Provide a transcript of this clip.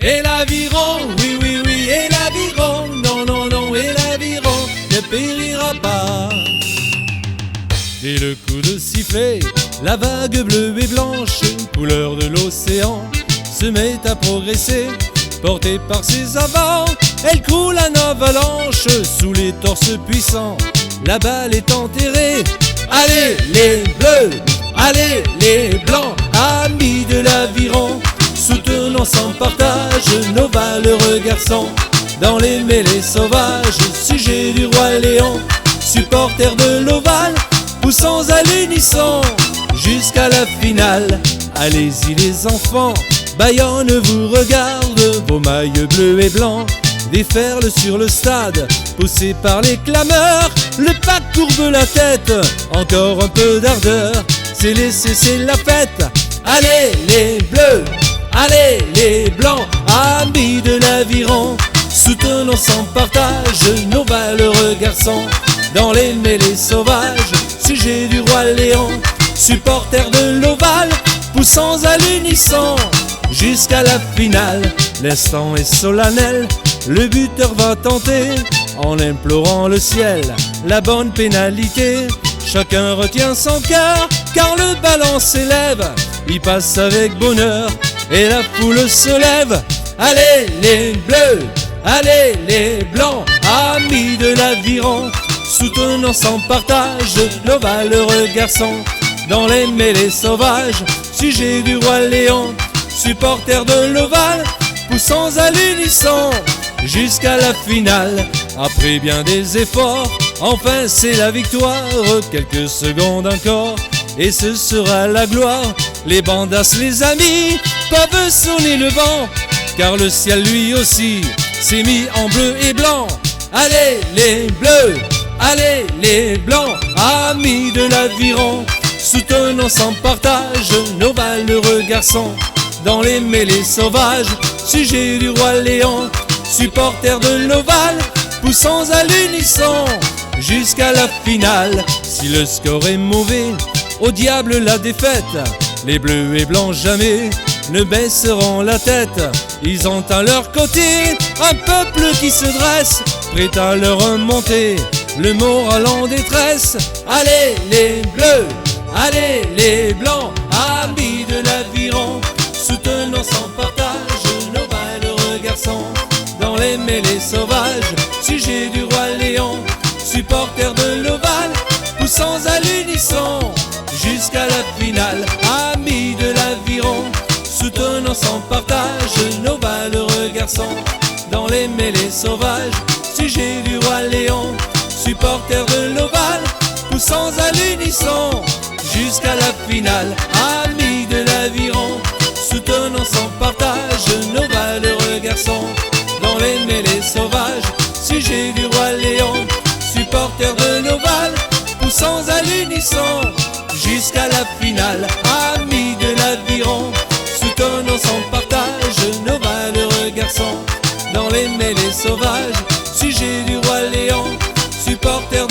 Et l'aviron, oui, oui, oui, et l'aviron, non, non, non, et l'aviron ne périra pas. Dès le coup de sifflet, la vague bleue et blanche, couleur de l'océan, se met à progresser. Portée par ses avants, elle coule en avalanche sous les torses puissants. La balle est enterrée. Allez les bleus, allez les blancs, amis de l'aviron, soutenons sans partage nos valeureux garçons. Dans les mêlées sauvages, sujet du roi Léon, supporters de l'Oval, poussons à l'unisson jusqu'à la finale. Allez-y les enfants, Bayonne vous regarde, vos maillots bleus et blancs déferlent sur le stade, poussés par les clameurs. Le pack courbe la tête, encore un peu d'ardeur, c'est laissé, c'est la fête. Allez les bleus, allez les blancs, amis de l'aviron, soutenons sans partage nos valeureux garçons. Dans les mêlées sauvages, sujet du roi Léon, supporters de l'Oval, poussons à l'unisson jusqu'à la finale. L'instant est solennel, le buteur va tenter, en implorant le ciel, la bonne pénalité. Chacun retient son cœur, car le ballon s'élève, il passe avec bonheur, et la foule se lève. Allez les bleus, allez les blancs, amis de l'aviron, soutenons sans partage nos valeureux garçons. Dans les mêlées sauvages, sujet du roi Léon, supporters de l'Oval, poussons à l'unisson jusqu'à la finale. Après bien des efforts, enfin c'est la victoire. Quelques secondes encore et ce sera la gloire. Les bandas, les amis, peuvent sonner le vent, car le ciel lui aussi s'est mis en bleu et blanc. Allez les bleus, allez les blancs, amis de l'aviron, soutenons sans partage nos valeureux garçons. Dans les mêlées sauvages, sujet du roi Léon, supporters de l'Oval, poussons à l'unisson jusqu'à la finale. Si le score est mauvais, au diable la défaite, les bleus et blancs jamais ne baisseront la tête. Ils ont à leur côté un peuple qui se dresse, prêt à leur remonter le moral en détresse. Allez les bleus, allez les blancs, amis de l'aviron, soutenons sans partage nos valeureux garçons. Dans les mêlées sauvages, sujet du roi Léon, supporters de l'Oval, poussons à l'unisson jusqu'à la finale. Amis de l'aviron, soutenons sans partage nos valeureux garçons. Dans les mêlées sauvages, sujet du roi Léon, supporters de l'Oval, poussons à l'unisson jusqu'à la finale. Amis de l'aviron, soutenons sans partage nos valeureux garçons. Dans les mêlées sauvages, sujet du roi Léon, supporters de l'Oval, poussons à l'unisson jusqu'à la finale. Amis de l'aviron, soutenons sans partage nos valeureux garçons. Dans les mêlées sauvages, sujet du roi Léon, supporters